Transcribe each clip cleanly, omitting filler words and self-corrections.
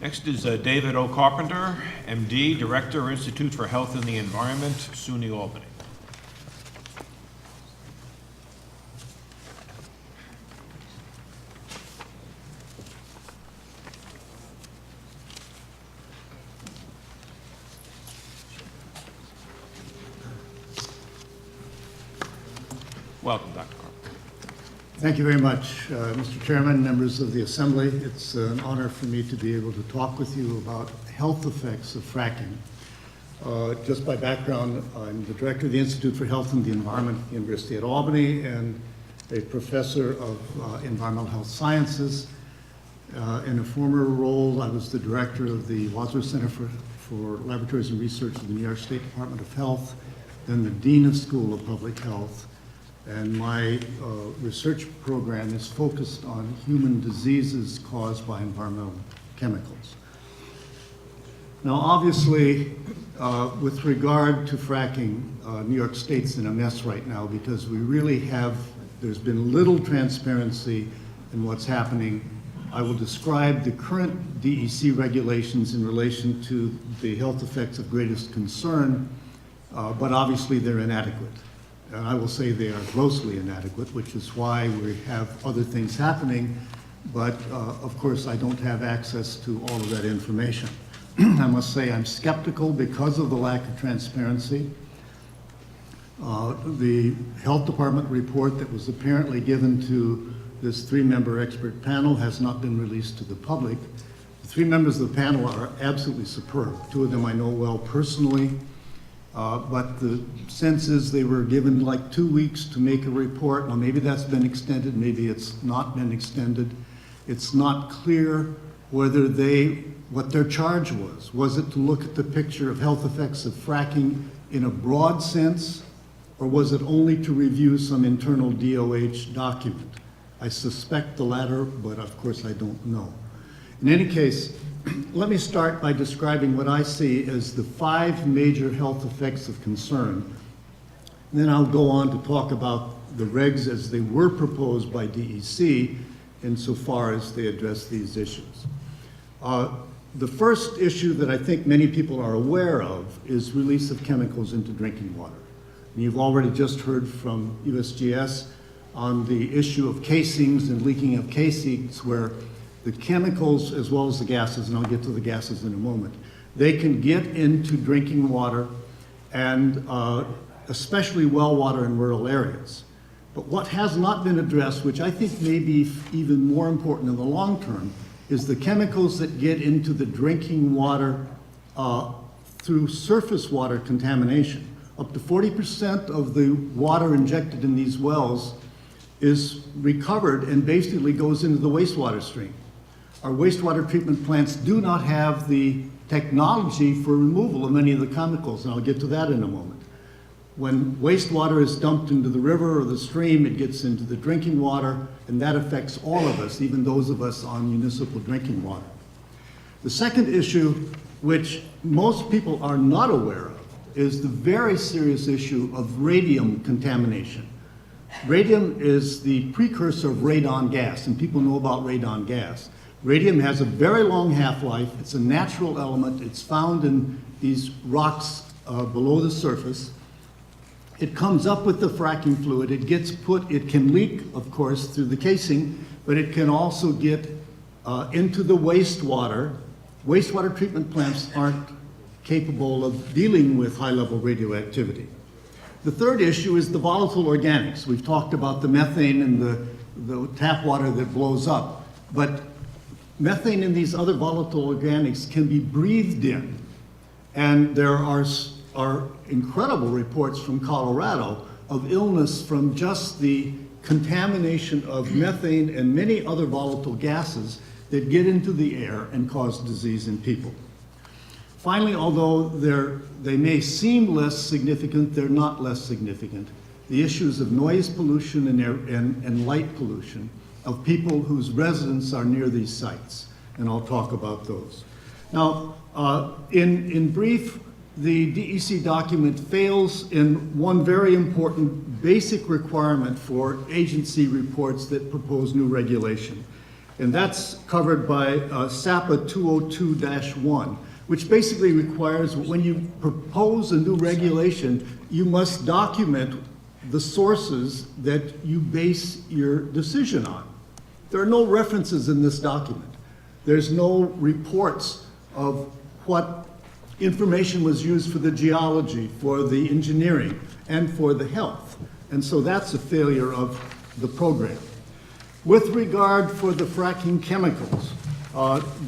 Next is David O. Carpenter, MD, Director, Institute for Health and the Environment, SUNY Albany. Welcome, Dr. Carpenter. Thank you very much, Mr. Chairman, members of the Assembly. It's an honor for me to be able to talk with you about health effects of fracking. Just by background, I'm the Director of the Institute for Health and the Environment at the University at Albany and a Professor of Environmental Health Sciences. In a former role, I was the Director of the Wadsworth Center for Laboratories and Research of the New York State Department of Health, then the Dean of School of Public Health. And my research program is focused on human diseases caused by environmental chemicals. Now, obviously, with regard to fracking, New York State's in a mess right now because there's been little transparency in what's happening. I will describe the current DEC regulations in relation to the health effects of greatest concern, but obviously they're inadequate. And I will say they are grossly inadequate, which is why we have other things happening, but of course I don't have access to all of that information. I must say I'm skeptical because of the lack of transparency. The Health Department report that was apparently given to this three-member expert panel has not been released to the public. The three members of the panel are absolutely superb. Two of them I know well personally. But the sense is they were given like 2 weeks to make a report. Now maybe that's been extended, maybe it's not been extended. It's not clear whether what their charge was. Was it to look at the picture of health effects of fracking in a broad sense, or was it only to review some internal DOH document? I suspect the latter, but of course I don't know. In any case, let me start by describing what I see as the 5 major health effects of concern. And then I'll go on to talk about the regs as they were proposed by DEC insofar as they address these issues. The first issue that I think many people are aware of is release of chemicals into drinking water. And you've already just heard from USGS on the issue of casings and leaking of casings where the chemicals as well as the gases, and I'll get to the gases in a moment, they can get into drinking water and especially well water in rural areas. But what has not been addressed, which I think may be even more important in the long term, is the chemicals that get into the drinking water through surface water contamination. Up to 40% of the water injected in these wells is recovered and basically goes into the wastewater stream. Our wastewater treatment plants do not have the technology for removal of many of the chemicals, and I'll get to that in a moment. When wastewater is dumped into the river or the stream, it gets into the drinking water, and that affects all of us, even those of us on municipal drinking water. The second issue, which most people are not aware of, is the very serious issue of radium contamination. Radium is the precursor of radon gas, and people know about radon gas. Radium has a very long half-life. It's a natural element. It's found in these rocks below the surface. It comes up with the fracking fluid. It can leak, of course, through the casing, but it can also get into the wastewater. Wastewater treatment plants aren't capable of dealing with high-level radioactivity. The third issue is the volatile organics. We've talked about the methane and the tap water that blows up, but methane and these other volatile organics can be breathed in. And there are incredible reports from Colorado of illness from just the contamination of methane and many other volatile gases that get into the air and cause disease in people. Finally, although they may seem less significant, they're not less significant. The issues of noise pollution and light pollution of people whose residents are near these sites, and I'll talk about those. Now, in brief, the DEC document fails in one very important basic requirement for agency reports that propose new regulation. And that's covered by SAPA 202-1, which basically requires when you propose a new regulation, you must document the sources that you base your decision on. There are no references in this document. There's no reports of what information was used for the geology, for the engineering, and for the health. And so that's a failure of the program. With regard for the fracking chemicals,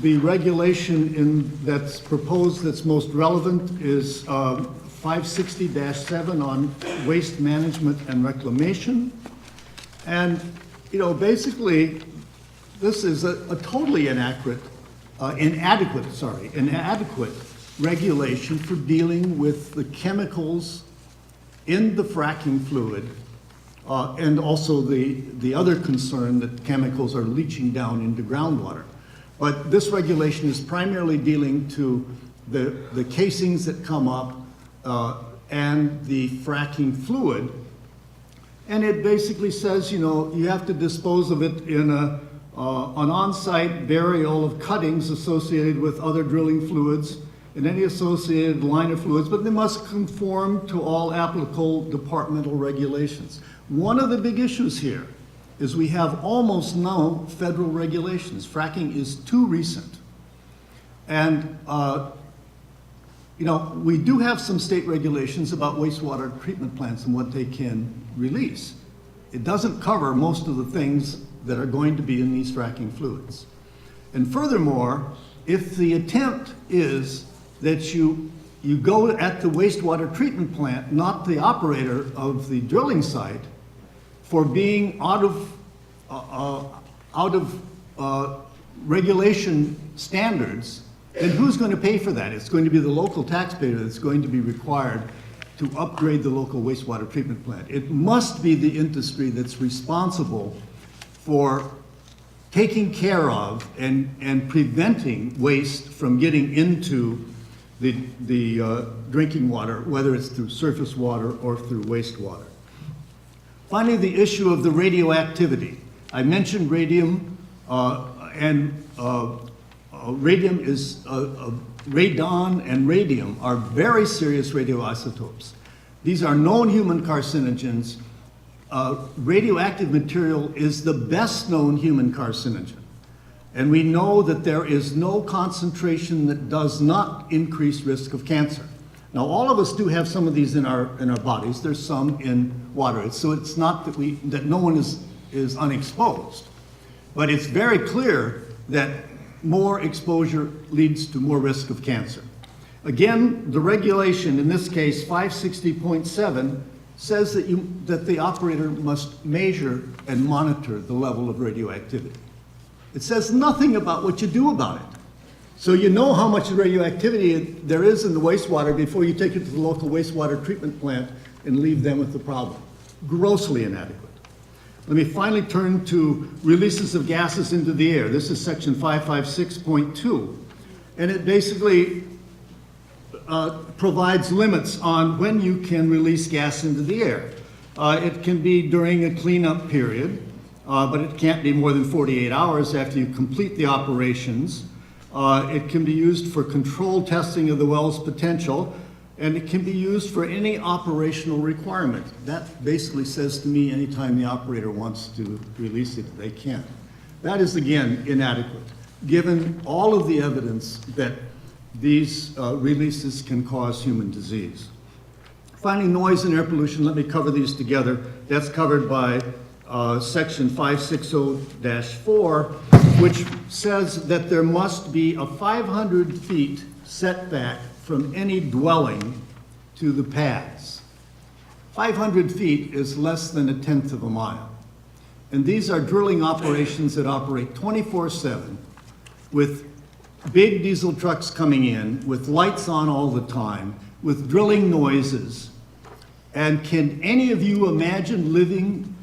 the regulation that's proposed that's most relevant is 560-7 on waste management and reclamation. And, you know, basically, this is a totally inadequate regulation for dealing with the chemicals in the fracking fluid, and also the other concern that chemicals are leaching down into groundwater. But this regulation is primarily dealing to the casings that come up and the fracking fluid. And it basically says, you know, you have to dispose of it in an on-site burial of cuttings associated with other drilling fluids and any associated liner fluids, but they must conform to all applicable departmental regulations. One of the big issues here is we have almost no federal regulations. Fracking is too recent. And, you know, we do have some state regulations about wastewater treatment plants and what they can release. It doesn't cover most of the things that are going to be in these fracking fluids. And furthermore, if the attempt is that you go at the wastewater treatment plant, not the operator of the drilling site, for being out of regulation standards, then who's going to pay for that? It's going to be the local taxpayer that's going to be required to upgrade the local wastewater treatment plant. It must be the industry that's responsible for taking care of and preventing waste from getting into the drinking water, whether it's through surface water or through wastewater. Finally, the issue of the radioactivity. I mentioned radium, radium is, radon and radium are very serious radioisotopes. These are known human carcinogens. Radioactive material is the best known human carcinogen. And we know that there is no concentration that does not increase risk of cancer. Now, all of us do have some of these in our bodies. There's some in water. So it's not that no one is unexposed. But it's very clear that more exposure leads to more risk of cancer. Again, the regulation, in this case 560.7, says that the operator must measure and monitor the level of radioactivity. It says nothing about what you do about it. So you know how much radioactivity there is in the wastewater before you take it to the local wastewater treatment plant and leave them with the problem. Grossly inadequate. Let me finally turn to releases of gases into the air. This is section 556.2. And it basically provides limits on when you can release gas into the air. It can be during a cleanup period, but it can't be more than 48 hours after you complete the operations. It can be used for controlled testing of the well's potential, and it can be used for any operational requirement. That basically says to me anytime the operator wants to release it, they can. That is, again, inadequate, given all of the evidence that these releases can cause human disease. Finally, noise and air pollution, let me cover these together. That's covered by section 560-4, which says that there must be a 500 feet setback from any dwelling to the paths. 500 feet is less than 1/10 of a mile. And these are drilling operations that operate 24/7 with big diesel trucks coming in, with lights on all the time, with drilling noises. And can any of you imagine living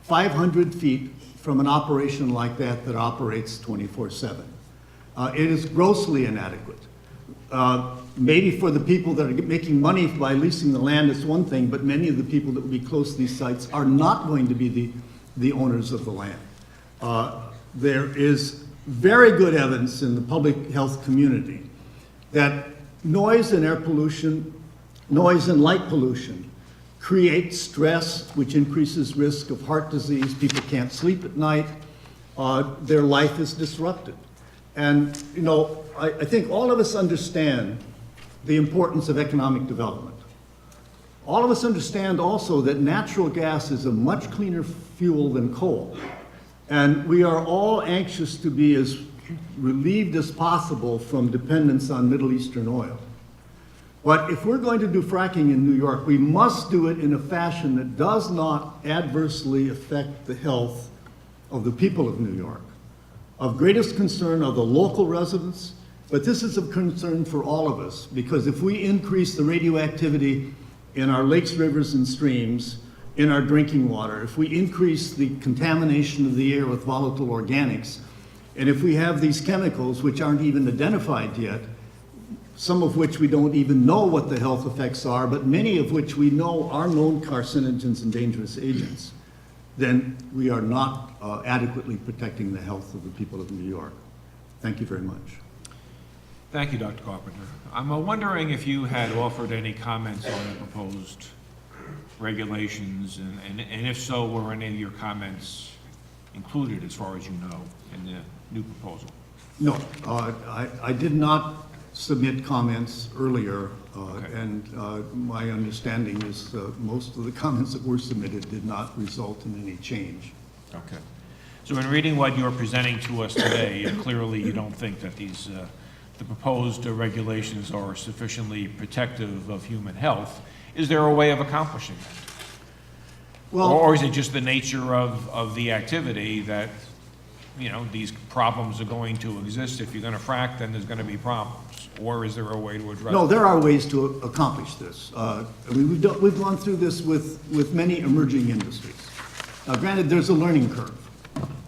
500 feet from an operation like that that operates 24/7? It is grossly inadequate. Maybe for the people that are making money by leasing the land, it's one thing, but many of the people that will be close to these sites are not going to be the owners of the land. there is very good evidence in the public health community that noise and air pollution, noise and light pollution create stress, which increases risk of heart disease. People can't sleep at night. Their life is disrupted. And, you know, I think all of us understand the importance of economic development. All of us understand also that natural gas is a much cleaner fuel than coal. And we are all anxious to be as relieved as possible from dependence on Middle Eastern oil. But if we're going to do fracking in New York, we must do it in a fashion that does not adversely affect the health of the people of New York. Of greatest concern are the local residents, but this is of concern for all of us, because if we increase the radioactivity in our lakes, rivers, and streams, in our drinking water, if we increase the contamination of the air with volatile organics, and if we have these chemicals which aren't even identified yet, some of which we don't even know what the health effects are, but many of which we know are known carcinogens and dangerous agents, then we are not adequately protecting the health of the people of New York. Thank you very much. Thank you, Dr. Carpenter. I'm wondering if you had offered any comments on the proposed regulations, and if so, were any of your comments included, as far as you know, in the new proposal? No, I did not submit comments earlier, Okay. and my understanding is most of the comments that were submitted did not result in any change. Okay. So in reading what you're presenting to us today, clearly you don't think that these, the proposed regulations are sufficiently protective of human health. Is there a way of accomplishing that? Well, Or is it just the nature of the activity that, you know, these problems are going to exist? If you're going to frack, then there's going to be problems. Or is there a way to address no, it? there are ways to accomplish this. We've gone through this with many emerging industries. Now, granted, there's a learning curve,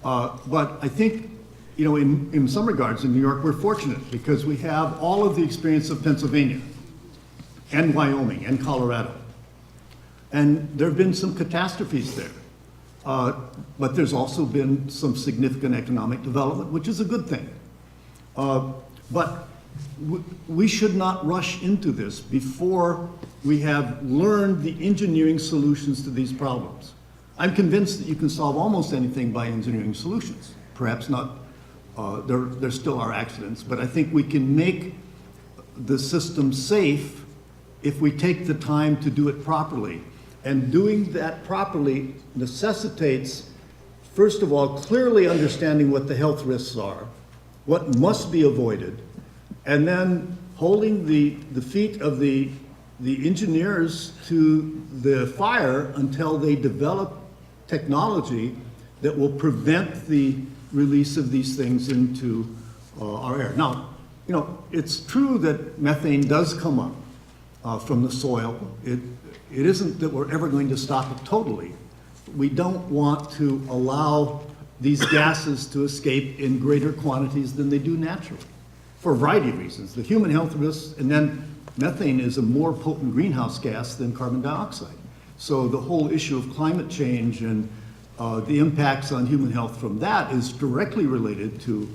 but I think, you know, in some regards in New York, we're fortunate because we have all of the experience of Pennsylvania and Wyoming and Colorado. And there have been some catastrophes there. But there's also been some significant economic development, which is a good thing. But we should not rush into this before we have learned the engineering solutions to these problems. I'm convinced that you can solve almost anything by engineering solutions. Perhaps not, there still are accidents, but I think we can make the system safe if we take the time to do it properly. And doing that properly necessitates, first of all, clearly understanding what the health risks are, what must be avoided, and then holding the feet of the engineers to the fire until they develop technology that will prevent the release of these things into our air. Now, you know, it's true that methane does come up from the soil. It isn't that we're ever going to stop it totally. We don't want to allow these gases to escape in greater quantities than they do naturally, for a variety of reasons. The human health risks, and then methane is a more potent greenhouse gas than carbon dioxide. So the whole issue of climate change and the impacts on human health from that is directly related to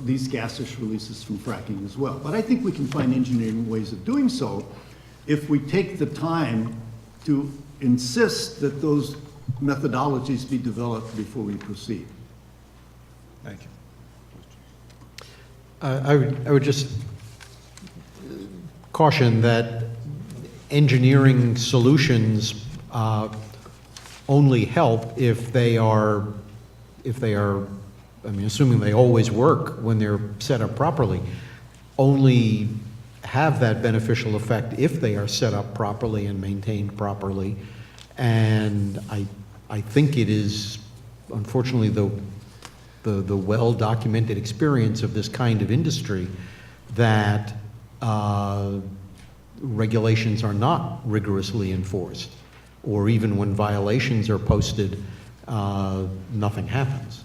these gaseous releases from fracking as well. But I think we can find engineering ways of doing so if we take the time to insist that those methodologies be developed before we proceed. Thank you. I would just caution that engineering solutions only help if they are, I mean, assuming they always work when they're set up properly, only have that beneficial effect if they are set up properly and maintained properly. And I think it is, unfortunately, the well-documented experience of this kind of industry that regulations are not rigorously enforced, or even when violations are posted, nothing happens.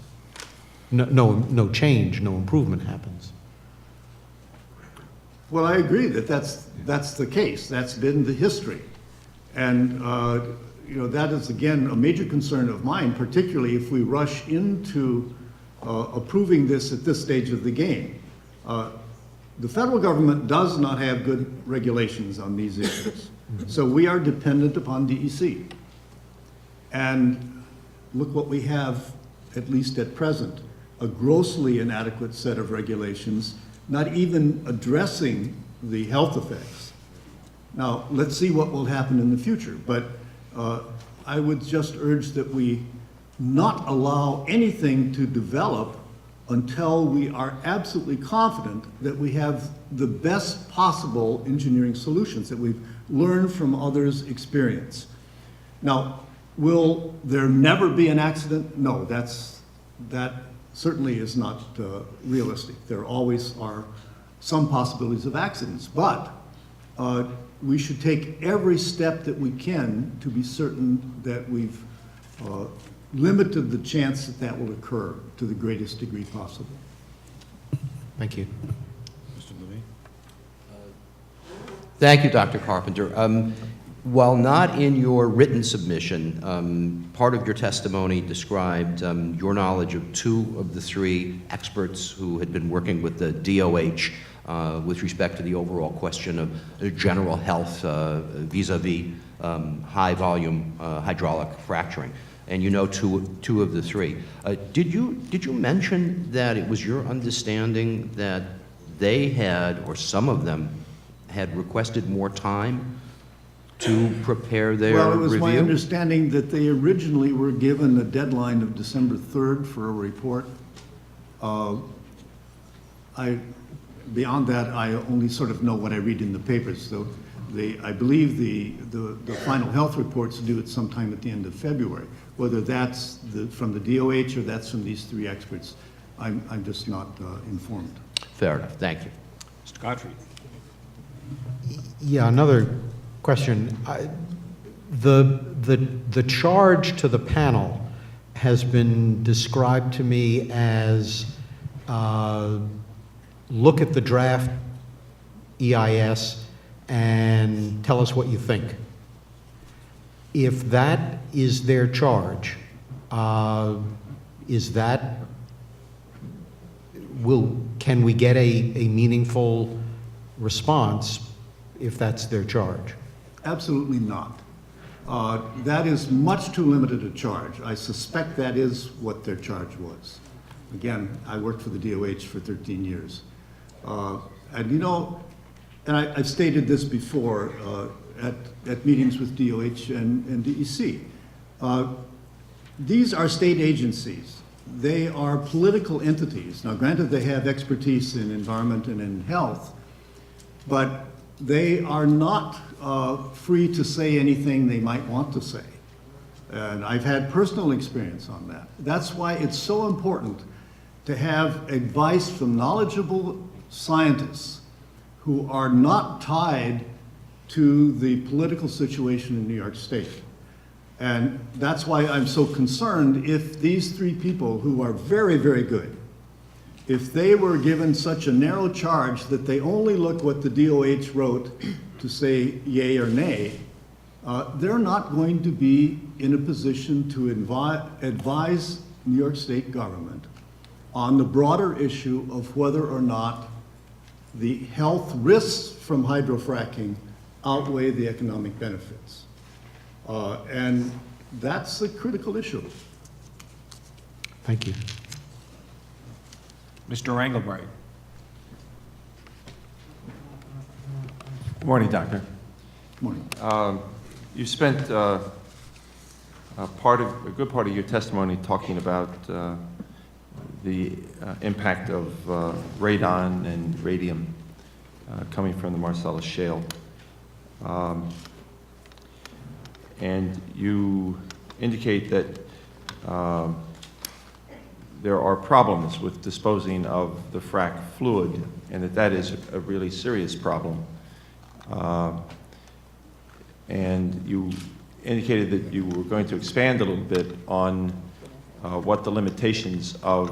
No change, no improvement happens. Well, I agree that that's the case. That's been the history. And, you know, that is, again, a major concern of mine, particularly if we rush into approving this at this stage of the game. The federal government does not have good regulations on these issues. So we are dependent upon DEC. And look what we have, at least at present, a grossly inadequate set of regulations, not even addressing the health effects. Now, let's see what will happen in the future, but I would just urge that we not allow anything to develop until we are absolutely confident that we have the best possible engineering solutions, that we've learned from others' experience. Now, will there never be an accident? No, that certainly is not realistic. There always are some possibilities of accidents, but we should take every step that we can to be certain that we've limited the chance that that will occur to the greatest degree possible. Thank you. Mr. Levine? Thank you, Dr. Carpenter. While not in your written submission, part of your testimony described your knowledge of 2 of the 3 experts who had been working with the DOH with respect to the overall question of general health vis-a-vis high-volume hydraulic fracturing. And you know two of the 3. Did you mention that it was your understanding that they had, or some of them, had requested more time to prepare their review? Well, it was my understanding that they originally were given a deadline of December 3rd for a report. Beyond that, I only sort of know what I read in the papers. So I believe the final health report's due at sometime at the end of February. Whether that's from the DOH or that's from these 3 experts, I'm just not informed. Fair enough. Thank you. Mr. Godfrey? Yeah, another question. The charge to the panel has been described to me as look at the draft EIS and tell us what you think. If that is their charge, can we get a meaningful response if that's their charge? Absolutely not. That is much too limited a charge. I suspect that is what their charge was. Again, I worked for the DOH for 13 years. And you know, and I've stated this before at meetings with DOH and DEC. These are state agencies. They are political entities. Now, granted, they have expertise in environment and in health, but they are not free to say anything they might want to say. And I've had personal experience on that. That's why it's so important to have advice from knowledgeable scientists who are not tied to the political situation in New York State. And that's why I'm so concerned if these 3 people who are very, very good, if they were given such a narrow charge that they only look what the DOH wrote to say yay or nay, they're not going to be in a position to advise New York State government on the broader issue of whether or not the health risks from hydrofracking outweigh the economic benefits. And that's a critical issue. Thank you. Mr. Engelbright? Good morning, Doctor. Good morning. You spent a good part of your testimony talking about the impact of radon and radium coming from the Marcellus Shale. And you indicate that there are problems with disposing of the frac fluid, and that is a really serious problem. And you indicated that you were going to expand a little bit on what the limitations of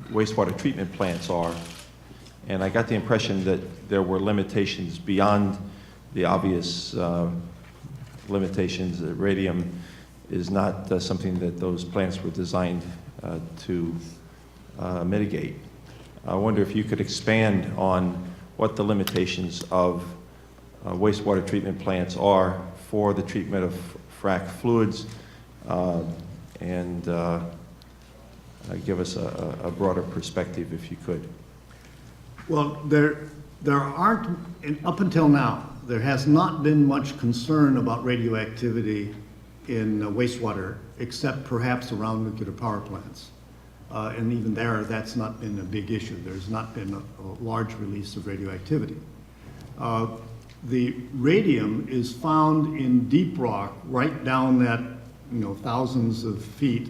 wastewater treatment plants are. And I got the impression that there were limitations beyond the obvious limitations. Radium is not something that those plants were designed to mitigate. I wonder if you could expand on what the limitations of wastewater treatment plants are for the treatment of frac fluids, and give us a broader perspective if you could. Well, there aren't, up until now, there has not been much concern about radioactivity in wastewater, except perhaps around nuclear power plants. And even there, that's not been a big issue. There's not been a large release of radioactivity. The radium is found in deep rock, right down that, thousands of feet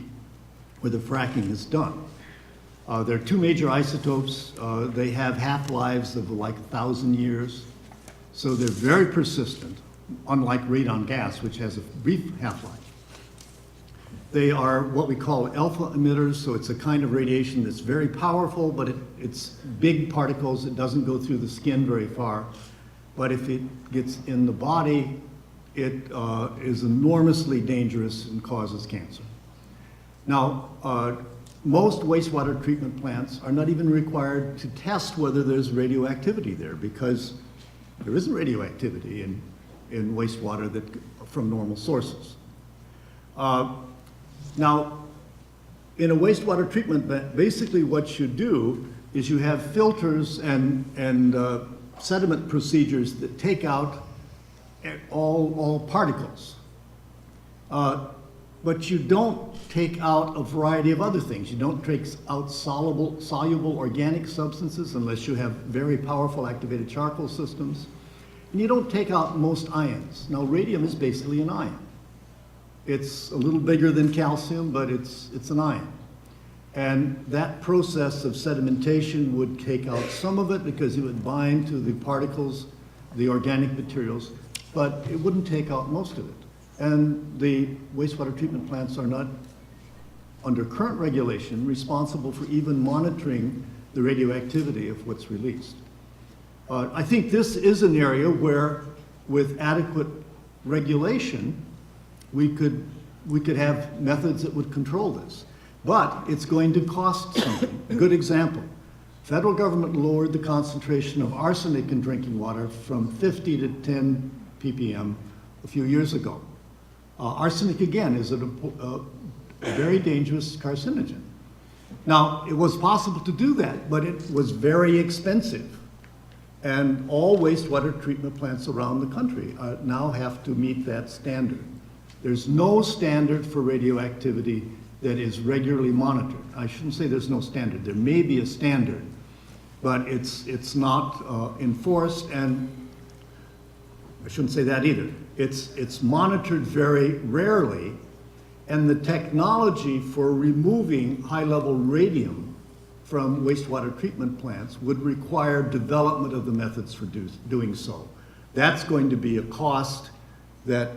where the fracking is done. There are two major isotopes. They have half-lives of like 1,000 years. So they're very persistent, unlike radon gas, which has a brief half-life. They are what we call alpha emitters, so it's a kind of radiation that's very powerful, but it's big particles. It doesn't go through the skin very far. But if it gets in the body, it is enormously dangerous and causes cancer. Now, most wastewater treatment plants are not even required to test whether there's radioactivity there, because there isn't radioactivity in wastewater from normal sources. Now, in a wastewater treatment plant, basically what you do is you have filters and sediment procedures that take out all particles. But you don't take out a variety of other things. You don't take out soluble organic substances unless you have very powerful activated charcoal systems. And you don't take out most ions. Now, radium is basically an ion. It's a little bigger than calcium, but it's an ion. And that process of sedimentation would take out some of it because it would bind to the particles, the organic materials, but it wouldn't take out most of it. And the wastewater treatment plants are not, under current regulation, responsible for even monitoring the radioactivity of what's released. I think this is an area where, with adequate regulation, we could have methods that would control this. But it's going to cost something. A good example, federal government lowered the concentration of arsenic in drinking water from 50 to 10 ppm a few years ago. Arsenic, again, is a very dangerous carcinogen. Now, it was possible to do that, but it was very expensive. And all wastewater treatment plants around the country now have to meet that standard. There's no standard for radioactivity that is regularly monitored. I shouldn't say there's no standard. There may be a standard, but it's not enforced, and I shouldn't say that either. It's monitored very rarely, and the technology for removing high-level radium from wastewater treatment plants would require development of the methods for doing so. That's going to be a cost that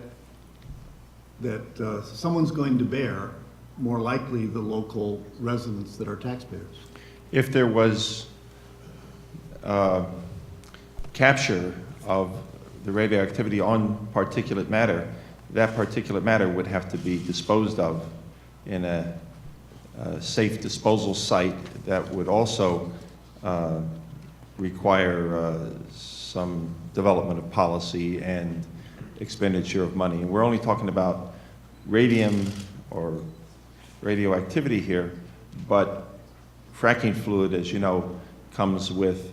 someone's going to bear, more likely the local residents that are taxpayers. If there was capture of the radioactivity on particulate matter, that particulate matter would have to be disposed of in a safe disposal site that would also require some development of policy and expenditure of money. And we're only talking about radium or radioactivity here, but fracking fluid, as you know, comes with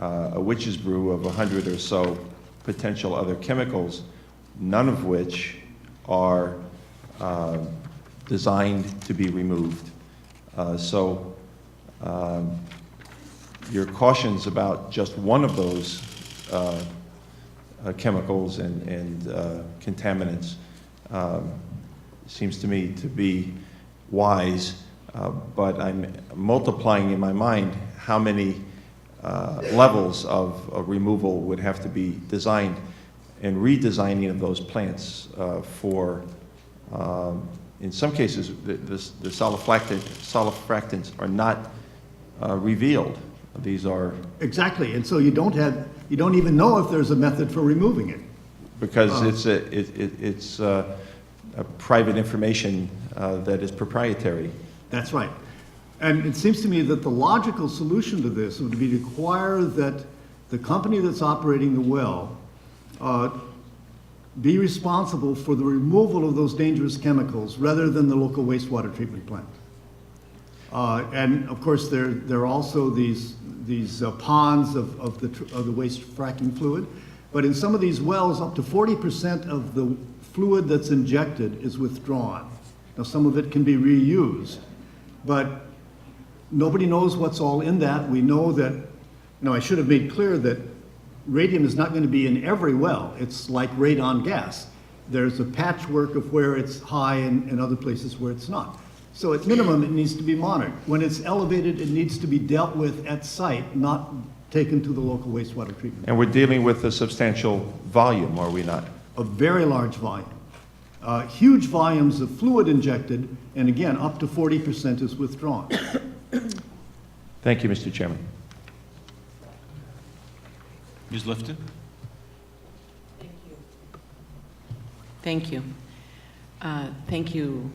a witch's brew of 100 or so potential other chemicals, none of which are designed to be removed. So your cautions about just one of those chemicals and contaminants seems to me to be wise, but I'm multiplying in my mind how many levels of removal would have to be designed, and redesigning of those plants for, in some cases, the solifractants are not revealed. These are... Exactly, and so you don't even know if there's a method for removing it. Because it's private information that is proprietary. That's right. And it seems to me that the logical solution to this would be to require that the company that's operating the well be responsible for the removal of those dangerous chemicals rather than the local wastewater treatment plant. And of course, there are also these ponds of the waste fracking fluid. But in some of these wells, up to 40% of the fluid that's injected is withdrawn. Now, some of it can be reused, but nobody knows what's all in that. We know that, I should have made clear that radium is not going to be in every well. It's like radon gas. There's a patchwork of where it's high and other places where it's not. So at minimum, it needs to be monitored. When it's elevated, it needs to be dealt with at site, not taken to the local wastewater treatment. And we're dealing with a substantial volume, are we not? A very large volume. Huge volumes of fluid injected, and again, up to 40% is withdrawn. Thank you, Mr. Chairman. Ms. Lifton? Thank you. Thank you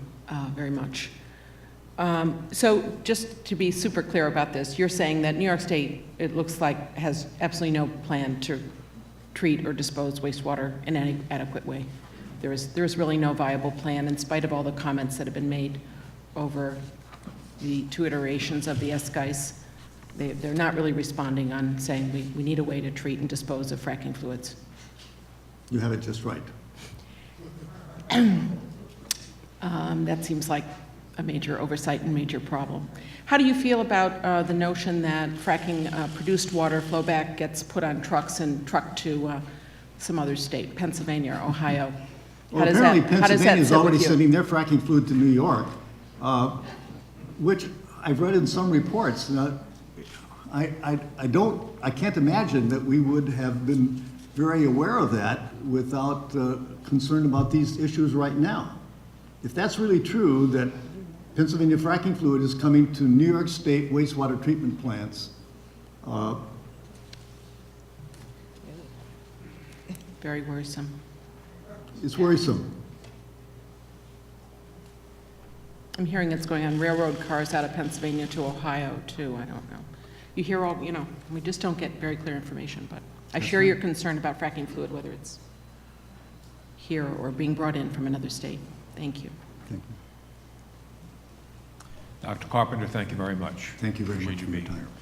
very much. So just to be super clear about this, you're saying that New York State, it looks like, has absolutely no plan to treat or dispose wastewater in any adequate way. There is really no viable plan in spite of all the comments that have been made over the 2 iterations of the SGICE. They're not really responding on saying we need a way to treat and dispose of fracking fluids. You have it just right. That seems like a major oversight and major problem. How do you feel about the notion that fracking produced water flowback gets put on trucks and trucked to some other state, Pennsylvania or Ohio? Well, apparently Pennsylvania is sit with already you? sending their fracking fluid to New York, which I've read in some reports. I can't imagine that we would have been very aware of that without concern about these issues right now. If that's really true, that Pennsylvania fracking fluid is coming to New York State wastewater treatment plants, Very worrisome. it's worrisome. I'm hearing it's going on railroad cars out of Pennsylvania to Ohio, too. I don't know. You hear all, we just don't get very clear information, but I share your concern about fracking fluid, whether it's here or being brought in from another state. Thank you. Thank you. Dr. Carpenter, thank you very much. Thank you very much Appreciate for you your being time. here.